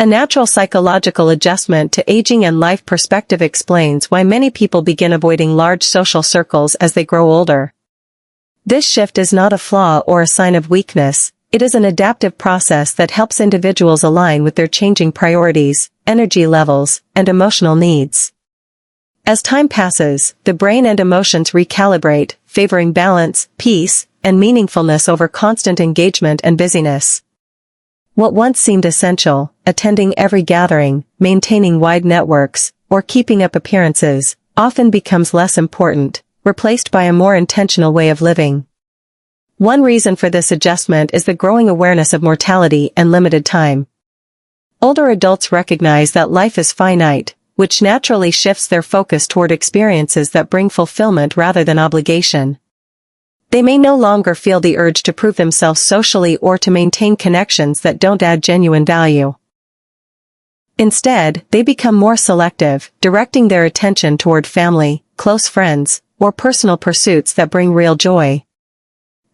A natural psychological adjustment to aging and life perspective explains why many people begin avoiding large social circles as they grow older. This shift is not a flaw or a sign of weakness, it is an adaptive process that helps individuals align with their changing priorities, energy levels, and emotional needs. As time passes, the brain and emotions recalibrate, favoring balance, peace, and meaningfulness over constant engagement and busyness. What once seemed essential, attending every gathering, maintaining wide networks, or keeping up appearances, often becomes less important, replaced by a more intentional way of living. One reason for this adjustment is the growing awareness of mortality and limited time. Older adults recognize that life is finite, which naturally shifts their focus toward experiences that bring fulfillment rather than obligation. They may no longer feel the urge to prove themselves socially or to maintain connections that don't add genuine value. Instead, they become more selective, directing their attention toward family, close friends, or personal pursuits that bring real joy.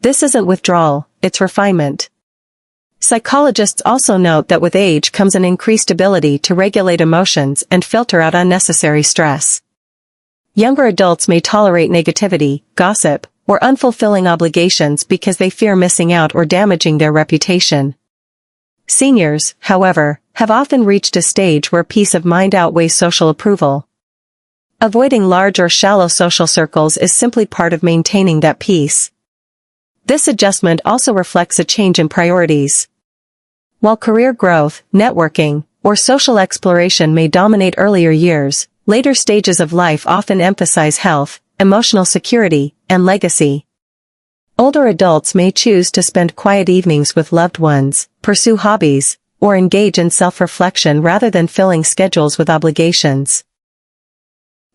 This isn't withdrawal, it's refinement. Psychologists also note that with age comes an increased ability to regulate emotions and filter out unnecessary stress. Younger adults may tolerate negativity, gossip, or unfulfilling obligations because they fear missing out or damaging their reputation. Seniors, however, have often reached a stage where peace of mind outweighs social approval. Avoiding large or shallow social circles is simply part of maintaining that peace. This adjustment also reflects a change in priorities. While career growth, networking, or social exploration may dominate earlier years, later stages of life often emphasize health, emotional security, and legacy. Older adults may choose to spend quiet evenings with loved ones, pursue hobbies, or engage in self-reflection rather than filling schedules with obligations.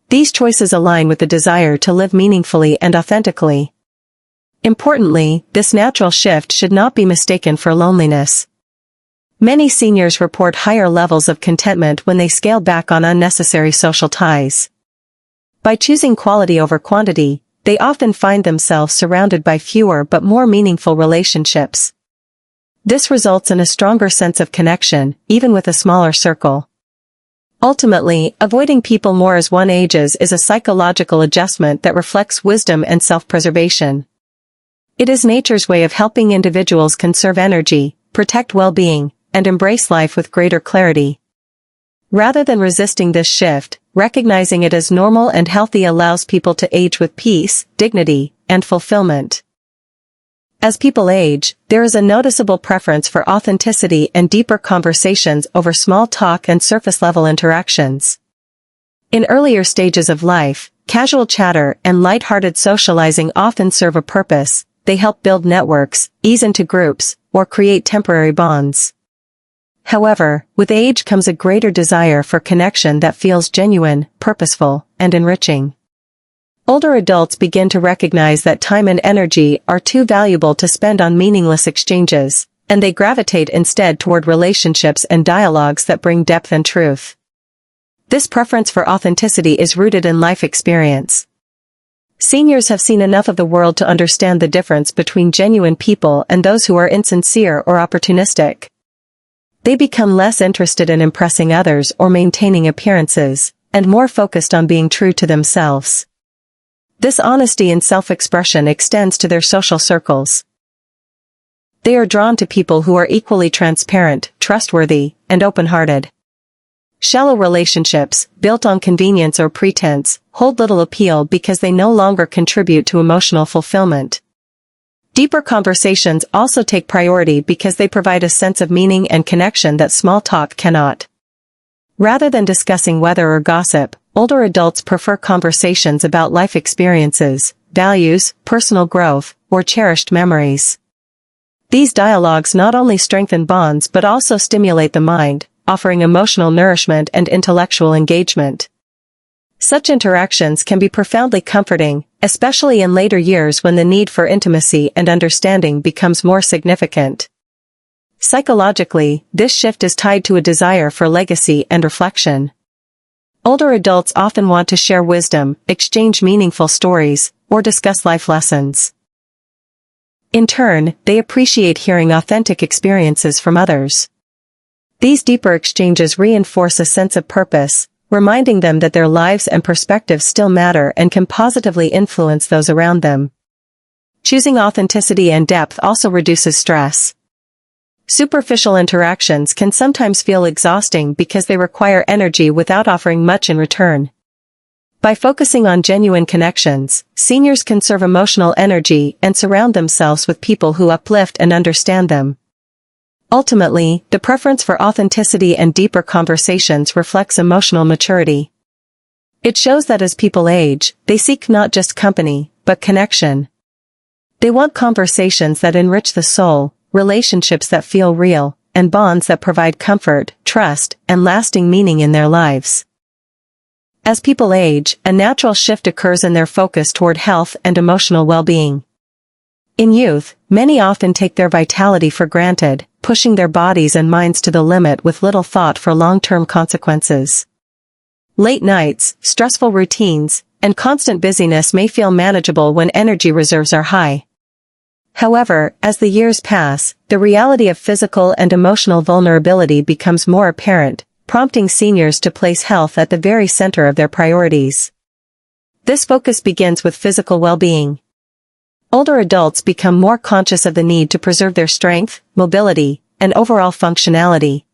These choices align with the desire to live meaningfully and authentically. Importantly, this natural shift should not be mistaken for loneliness. Many seniors report higher levels of contentment when they scale back on unnecessary social ties. By choosing quality over quantity, they often find themselves surrounded by fewer but more meaningful relationships. This results in a stronger sense of connection, even with a smaller circle. Ultimately, avoiding people more as one ages is a psychological adjustment that reflects wisdom and self-preservation. It is nature's way of helping individuals conserve energy, protect well-being, and embrace life with greater clarity. Rather than resisting this shift, recognizing it as normal and healthy allows people to age with peace, dignity, and fulfillment. As people age, there is a noticeable preference for authenticity and deeper conversations over small talk and surface-level interactions. In earlier stages of life, casual chatter and light-hearted socializing often serve a purpose. They help build networks, ease into groups, or create temporary bonds. However, with age comes a greater desire for connection that feels genuine, purposeful, and enriching. Older adults begin to recognize that time and energy are too valuable to spend on meaningless exchanges, and they gravitate instead toward relationships and dialogues that bring depth and truth. This preference for authenticity is rooted in life experience. Seniors have seen enough of the world to understand the difference between genuine people and those who are insincere or opportunistic. They become less interested in impressing others or maintaining appearances, and more focused on being true to themselves. This honesty in self-expression extends to their social circles. They are drawn to people who are equally transparent, trustworthy, and open-hearted. Shallow relationships, built on convenience or pretense, hold little appeal because they no longer contribute to emotional fulfillment. Deeper conversations also take priority because they provide a sense of meaning and connection that small talk cannot. Rather than discussing weather or gossip, older adults prefer conversations about life experiences, values, personal growth, or cherished memories. These dialogues not only strengthen bonds but also stimulate the mind, offering emotional nourishment and intellectual engagement. Such interactions can be profoundly comforting, especially in later years when the need for intimacy and understanding becomes more significant. Psychologically, this shift is tied to a desire for legacy and reflection. Older adults often want to share wisdom, exchange meaningful stories, or discuss life lessons. In turn, they appreciate hearing authentic experiences from others. These deeper exchanges reinforce a sense of purpose, reminding them that their lives and perspectives still matter and can positively influence those around them. Choosing authenticity and depth also reduces stress. Superficial interactions can sometimes feel exhausting because they require energy without offering much in return. By focusing on genuine connections, seniors conserve emotional energy and surround themselves with people who uplift and understand them. Ultimately, the preference for authenticity and deeper conversations reflects emotional maturity. It shows that as people age, they seek not just company, but connection. They want conversations that enrich the soul, relationships that feel real, and bonds that provide comfort, trust, and lasting meaning in their lives. As people age, a natural shift occurs in their focus toward health and emotional well-being. In youth, many often take their vitality for granted, pushing their bodies and minds to the limit with little thought for long-term consequences. Late nights, stressful routines, and constant busyness may feel manageable when energy reserves are high. However, as the years pass, the reality of physical and emotional vulnerability becomes more apparent, prompting seniors to place health at the very center of their priorities. This focus begins with physical well-being. Older adults become more conscious of the need to preserve their strength, mobility, and overall functionality.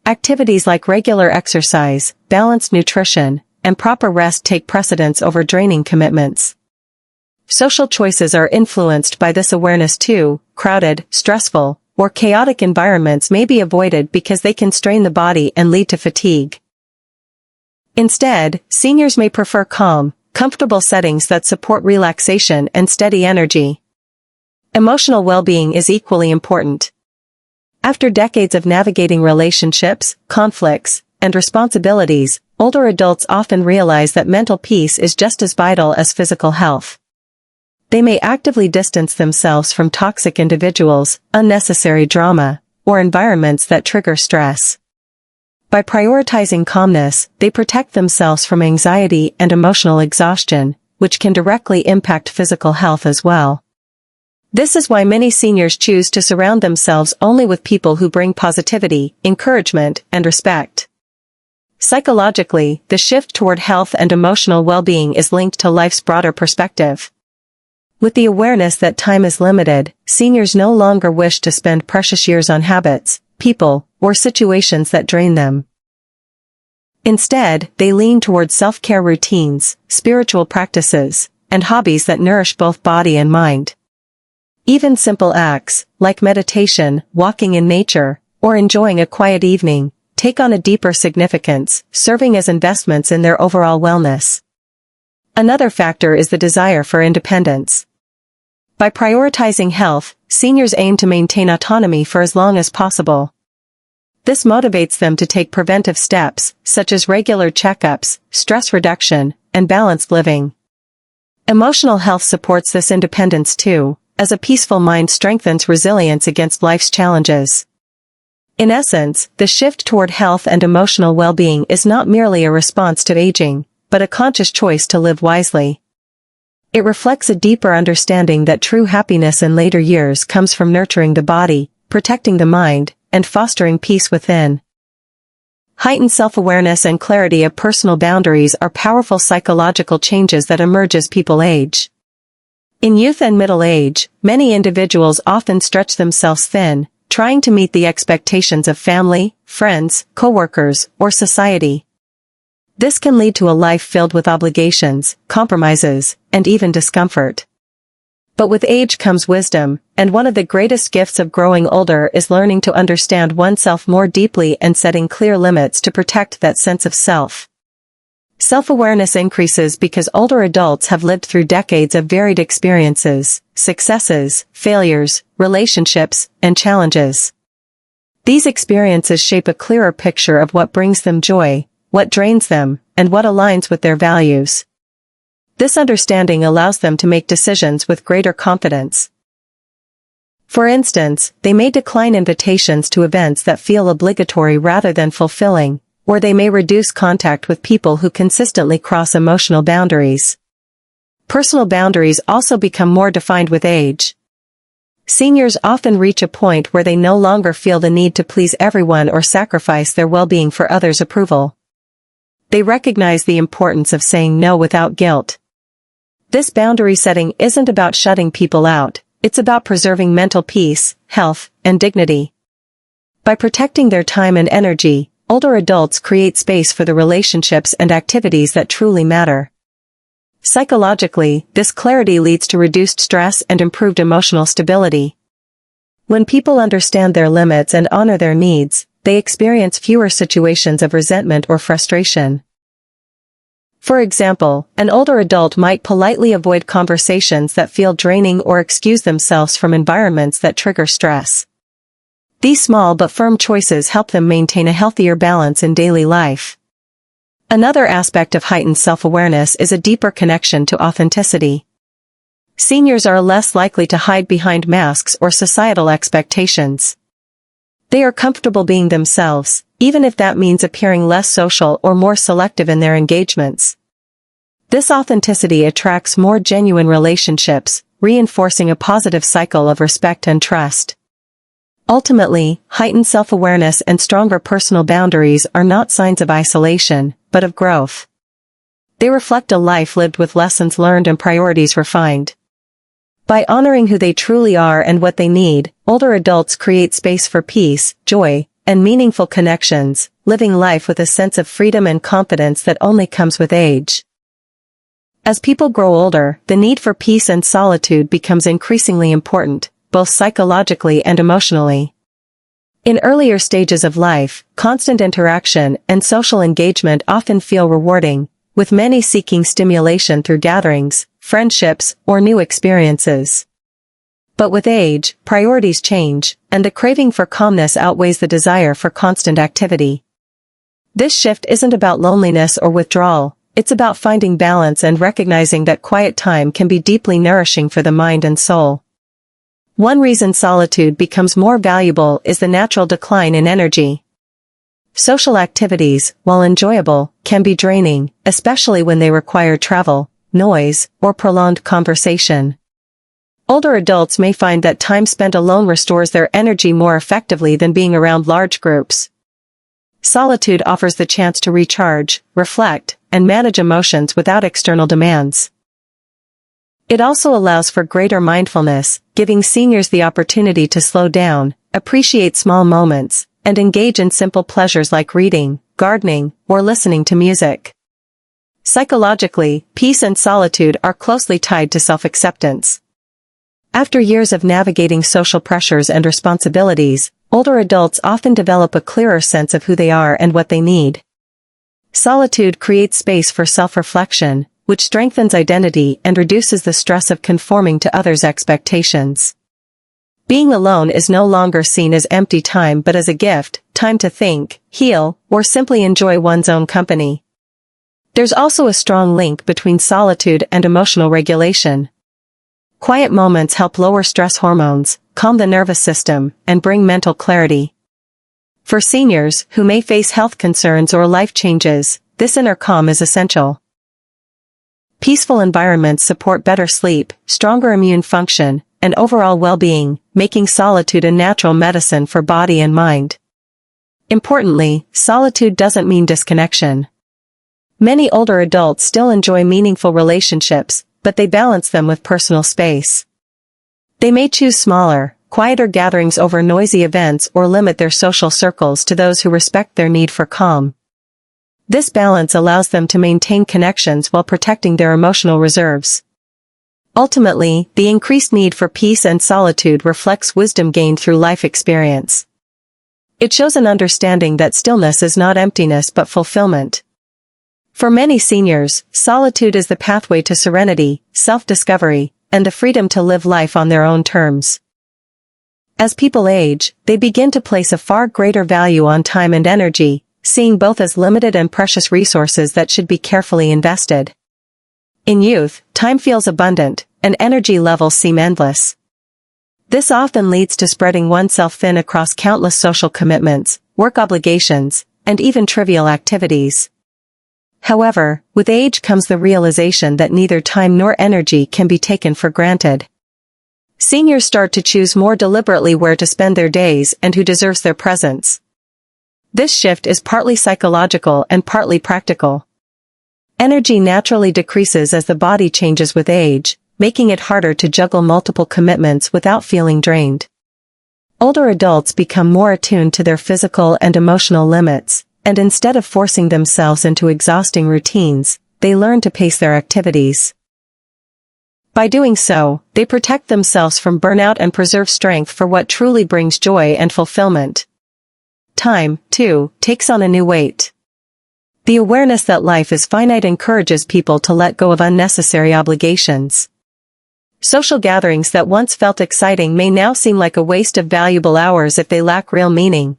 Activities like regular exercise, balanced nutrition, and proper rest take precedence over draining commitments. Social choices are influenced by this awareness too. Crowded, stressful, or chaotic environments may be avoided because they can strain the body and lead to fatigue. Instead, seniors may prefer calm, comfortable settings that support relaxation and steady energy. Emotional well-being is equally important. After decades of navigating relationships, conflicts, and responsibilities, older adults often realize that mental peace is just as vital as physical health. They may actively distance themselves from toxic individuals, unnecessary drama, or environments that trigger stress. By prioritizing calmness, they protect themselves from anxiety and emotional exhaustion, which can directly impact physical health as well. This is why many seniors choose to surround themselves only with people who bring positivity, encouragement, and respect. Psychologically, the shift toward health and emotional well-being is linked to life's broader perspective. With the awareness that time is limited, seniors no longer wish to spend precious years on habits, people, or situations that drain them. Instead, they lean toward self-care routines, spiritual practices, and hobbies that nourish both body and mind. Even simple acts, like meditation, walking in nature, or enjoying a quiet evening, take on a deeper significance, serving as investments in their overall wellness. Another factor is the desire for independence. By prioritizing health, seniors aim to maintain autonomy for as long as possible. This motivates them to take preventive steps, such as regular checkups, stress reduction, and balanced living. Emotional health supports this independence too, as a peaceful mind strengthens resilience against life's challenges. In essence, the shift toward health and emotional well-being is not merely a response to aging, but a conscious choice to live wisely. It reflects a deeper understanding that true happiness in later years comes from nurturing the body, protecting the mind, and fostering peace within. Heightened self-awareness and clarity of personal boundaries are powerful psychological changes that emerge as people age. In youth and middle age, many individuals often stretch themselves thin, trying to meet the expectations of family, friends, coworkers, or society. This can lead to a life filled with obligations, compromises, and even discomfort. But with age comes wisdom, and one of the greatest gifts of growing older is learning to understand oneself more deeply and setting clear limits to protect that sense of self. Self-awareness increases because older adults have lived through decades of varied experiences, successes, failures, relationships, and challenges. These experiences shape a clearer picture of what brings them joy, what drains them, and what aligns with their values. This understanding allows them to make decisions with greater confidence. For instance, they may decline invitations to events that feel obligatory rather than fulfilling, or they may reduce contact with people who consistently cross emotional boundaries. Personal boundaries also become more defined with age. Seniors often reach a point where they no longer feel the need to please everyone or sacrifice their well-being for others' approval. They recognize the importance of saying no without guilt. This boundary setting isn't about shutting people out, it's about preserving mental peace, health, and dignity. By protecting their time and energy, older adults create space for the relationships and activities that truly matter. Psychologically, this clarity leads to reduced stress and improved emotional stability. When people understand their limits and honor their needs, they experience fewer situations of resentment or frustration. For example, an older adult might politely avoid conversations that feel draining or excuse themselves from environments that trigger stress. These small but firm choices help them maintain a healthier balance in daily life. Another aspect of heightened self-awareness is a deeper connection to authenticity. Seniors are less likely to hide behind masks or societal expectations. They are comfortable being themselves, even if that means appearing less social or more selective in their engagements. This authenticity attracts more genuine relationships, reinforcing a positive cycle of respect and trust. Ultimately, heightened self-awareness and stronger personal boundaries are not signs of isolation, but of growth. They reflect a life lived with lessons learned and priorities refined. By honoring who they truly are and what they need, older adults create space for peace, joy, and meaningful connections, living life with a sense of freedom and confidence that only comes with age. As people grow older, the need for peace and solitude becomes increasingly important, both psychologically and emotionally. In earlier stages of life, constant interaction and social engagement often feel rewarding, with many seeking stimulation through gatherings, friendships, or new experiences. But with age, priorities change, and the craving for calmness outweighs the desire for constant activity. This shift isn't about loneliness or withdrawal, it's about finding balance and recognizing that quiet time can be deeply nourishing for the mind and soul. One reason solitude becomes more valuable is the natural decline in energy. Social activities, while enjoyable, can be draining, especially when they require travel, noise, or prolonged conversation. Older adults may find that time spent alone restores their energy more effectively than being around large groups. Solitude offers the chance to recharge, reflect, and manage emotions without external demands. It also allows for greater mindfulness, giving seniors the opportunity to slow down, appreciate small moments, and engage in simple pleasures like reading, gardening, or listening to music. Psychologically, peace and solitude are closely tied to self-acceptance. After years of navigating social pressures and responsibilities, older adults often develop a clearer sense of who they are and what they need. Solitude creates space for self-reflection, which strengthens identity and reduces the stress of conforming to others' expectations. Being alone is no longer seen as empty time but as a gift, time to think, heal, or simply enjoy one's own company. There's also a strong link between solitude and emotional regulation. Quiet moments help lower stress hormones, calm the nervous system, and bring mental clarity. For seniors who may face health concerns or life changes, this inner calm is essential. Peaceful environments support better sleep, stronger immune function, and overall well-being, making solitude a natural medicine for body and mind. Importantly, solitude doesn't mean disconnection. Many older adults still enjoy meaningful relationships, but they balance them with personal space. They may choose smaller, quieter gatherings over noisy events or limit their social circles to those who respect their need for calm. This balance allows them to maintain connections while protecting their emotional reserves. Ultimately, the increased need for peace and solitude reflects wisdom gained through life experience. It shows an understanding that stillness is not emptiness but fulfillment. For many seniors, solitude is the pathway to serenity, self-discovery, and the freedom to live life on their own terms. As people age, they begin to place a far greater value on time and energy, seeing both as limited and precious resources that should be carefully invested. In youth, time feels abundant, and energy levels seem endless. This often leads to spreading oneself thin across countless social commitments, work obligations, and even trivial activities. However, with age comes the realization that neither time nor energy can be taken for granted. Seniors start to choose more deliberately where to spend their days and who deserves their presence. This shift is partly psychological and partly practical. Energy naturally decreases as the body changes with age, making it harder to juggle multiple commitments without feeling drained. Older adults become more attuned to their physical and emotional limits, and instead of forcing themselves into exhausting routines, they learn to pace their activities. By doing so, they protect themselves from burnout and preserve strength for what truly brings joy and fulfillment. Time, too, takes on a new weight. The awareness that life is finite encourages people to let go of unnecessary obligations. Social gatherings that once felt exciting may now seem like a waste of valuable hours if they lack real meaning.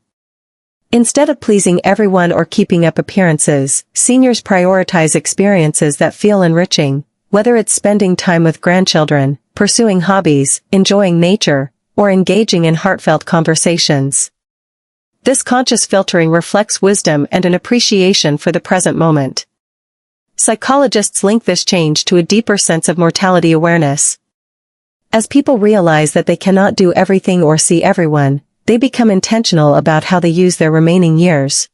Instead of pleasing everyone or keeping up appearances, seniors prioritize experiences that feel enriching, whether it's spending time with grandchildren, pursuing hobbies, enjoying nature, or engaging in heartfelt conversations. This conscious filtering reflects wisdom and an appreciation for the present moment. Psychologists link this change to a deeper sense of mortality awareness. As people realize that they cannot do everything or see everyone, they become intentional about how they use their remaining years.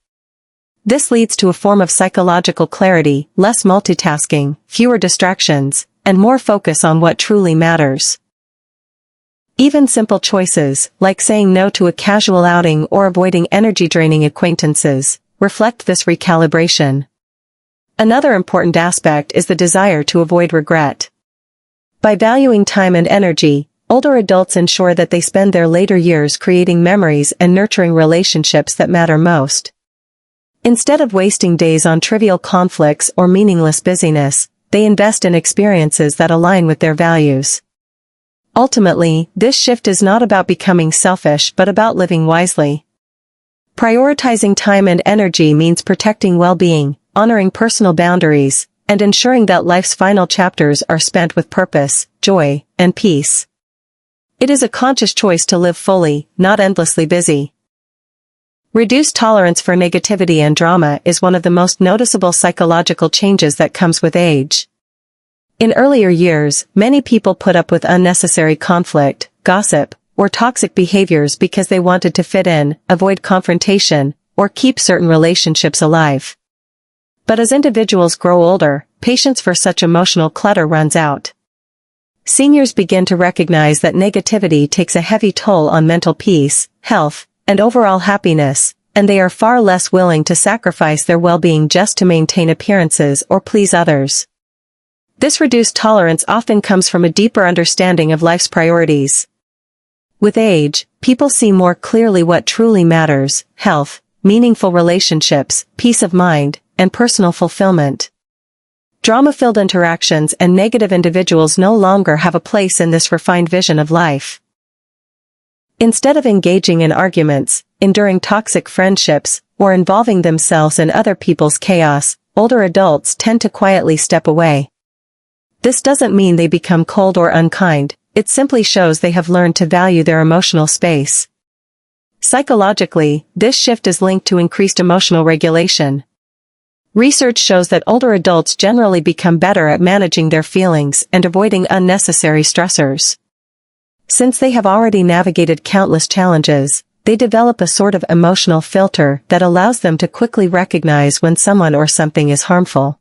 This leads to a form of psychological clarity, less multitasking, fewer distractions, and more focus on what truly matters. Even simple choices, like saying no to a casual outing or avoiding energy-draining acquaintances, reflect this recalibration. Another important aspect is the desire to avoid regret. By valuing time and energy, older adults ensure that they spend their later years creating memories and nurturing relationships that matter most. Instead of wasting days on trivial conflicts or meaningless busyness, they invest in experiences that align with their values. Ultimately, this shift is not about becoming selfish but about living wisely. Prioritizing time and energy means protecting well-being, honoring personal boundaries, and ensuring that life's final chapters are spent with purpose, joy, and peace. It is a conscious choice to live fully, not endlessly busy. Reduced tolerance for negativity and drama is one of the most noticeable psychological changes that comes with age. In earlier years, many people put up with unnecessary conflict, gossip, or toxic behaviors because they wanted to fit in, avoid confrontation, or keep certain relationships alive. But as individuals grow older, patience for such emotional clutter runs out. Seniors begin to recognize that negativity takes a heavy toll on mental peace, health, and overall happiness, and they are far less willing to sacrifice their well-being just to maintain appearances or please others. This reduced tolerance often comes from a deeper understanding of life's priorities. With age, people see more clearly what truly matters: health, meaningful relationships, peace of mind, and personal fulfillment. Drama-filled interactions and negative individuals no longer have a place in this refined vision of life. Instead of engaging in arguments, enduring toxic friendships, or involving themselves in other people's chaos, older adults tend to quietly step away. This doesn't mean they become cold or unkind, it simply shows they have learned to value their emotional space. Psychologically, this shift is linked to increased emotional regulation. Research shows that older adults generally become better at managing their feelings and avoiding unnecessary stressors. Since they have already navigated countless challenges, they develop a sort of emotional filter that allows them to quickly recognize when someone or something is harmful.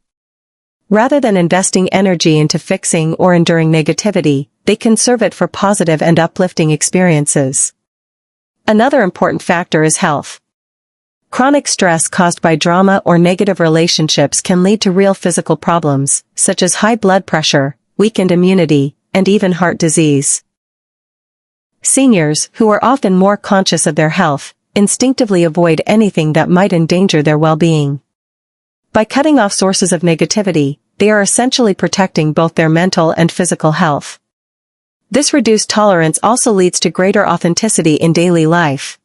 Rather than investing energy into fixing or enduring negativity, they conserve it for positive and uplifting experiences. Another important factor is health. Chronic stress caused by drama or negative relationships can lead to real physical problems, such as high blood pressure, weakened immunity, and even heart disease. Seniors, who are often more conscious of their health, instinctively avoid anything that might endanger their well-being. By cutting off sources of negativity, they are essentially protecting both their mental and physical health. This reduced tolerance also leads to greater authenticity in daily life.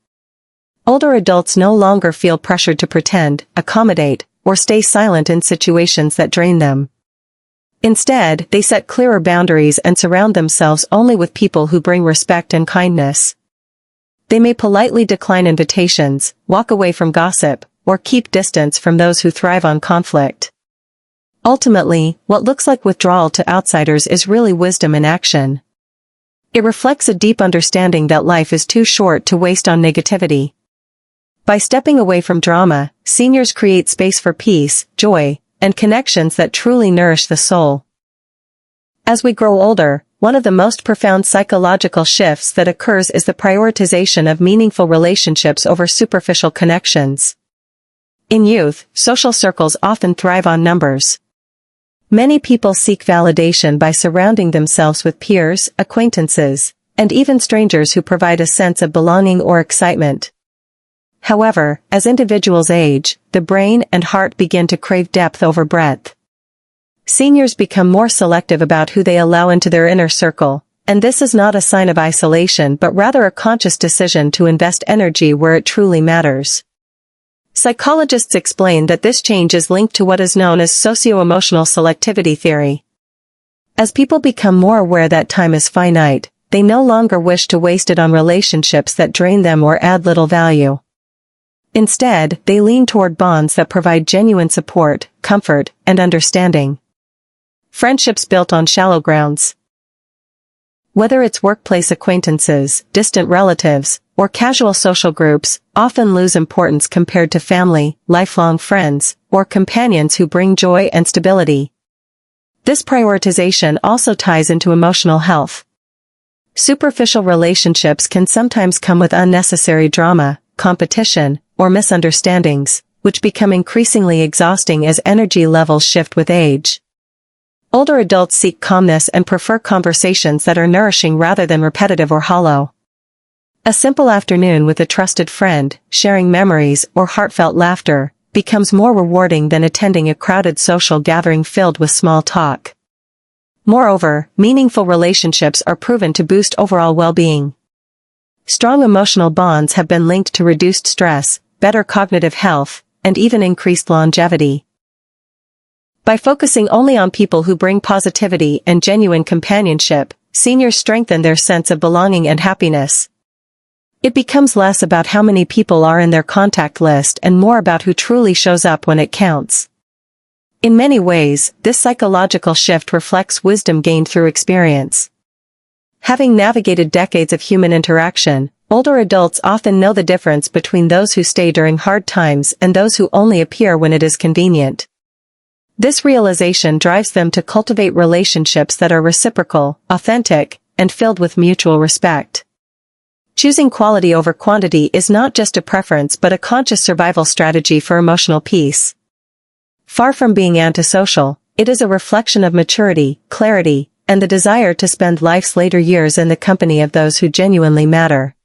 Older adults no longer feel pressured to pretend, accommodate, or stay silent in situations that drain them. Instead, they set clearer boundaries and surround themselves only with people who bring respect and kindness. They may politely decline invitations, walk away from gossip, or keep distance from those who thrive on conflict. Ultimately, what looks like withdrawal to outsiders is really wisdom in action. It reflects a deep understanding that life is too short to waste on negativity. By stepping away from drama, seniors create space for peace, joy, and connections that truly nourish the soul. As we grow older, one of the most profound psychological shifts that occurs is the prioritization of meaningful relationships over superficial connections. In youth, social circles often thrive on numbers. Many people seek validation by surrounding themselves with peers, acquaintances, and even strangers who provide a sense of belonging or excitement. However, as individuals age, the brain and heart begin to crave depth over breadth. Seniors become more selective about who they allow into their inner circle, and this is not a sign of isolation but rather a conscious decision to invest energy where it truly matters. Psychologists explain that this change is linked to what is known as socio-emotional selectivity theory. As people become more aware that time is finite, they no longer wish to waste it on relationships that drain them or add little value. Instead, they lean toward bonds that provide genuine support, comfort, and understanding. Friendships built on shallow grounds. Whether it's workplace acquaintances, distant relatives, or casual social groups, often lose importance compared to family, lifelong friends, or companions who bring joy and stability. This prioritization also ties into emotional health. Superficial relationships can sometimes come with unnecessary drama, competition, or misunderstandings, which become increasingly exhausting as energy levels shift with age. Older adults seek calmness and prefer conversations that are nourishing rather than repetitive or hollow. A simple afternoon with a trusted friend, sharing memories or heartfelt laughter, becomes more rewarding than attending a crowded social gathering filled with small talk. Moreover, meaningful relationships are proven to boost overall well-being. Strong emotional bonds have been linked to reduced stress, better cognitive health, and even increased longevity. By focusing only on people who bring positivity and genuine companionship, seniors strengthen their sense of belonging and happiness. It becomes less about how many people are in their contact list and more about who truly shows up when it counts. In many ways, this psychological shift reflects wisdom gained through experience. Having navigated decades of human interaction, older adults often know the difference between those who stay during hard times and those who only appear when it is convenient. This realization drives them to cultivate relationships that are reciprocal, authentic, and filled with mutual respect. Choosing quality over quantity is not just a preference but a conscious survival strategy for emotional peace. Far from being antisocial, it is a reflection of maturity, clarity, and the desire to spend life's later years in the company of those who genuinely matter.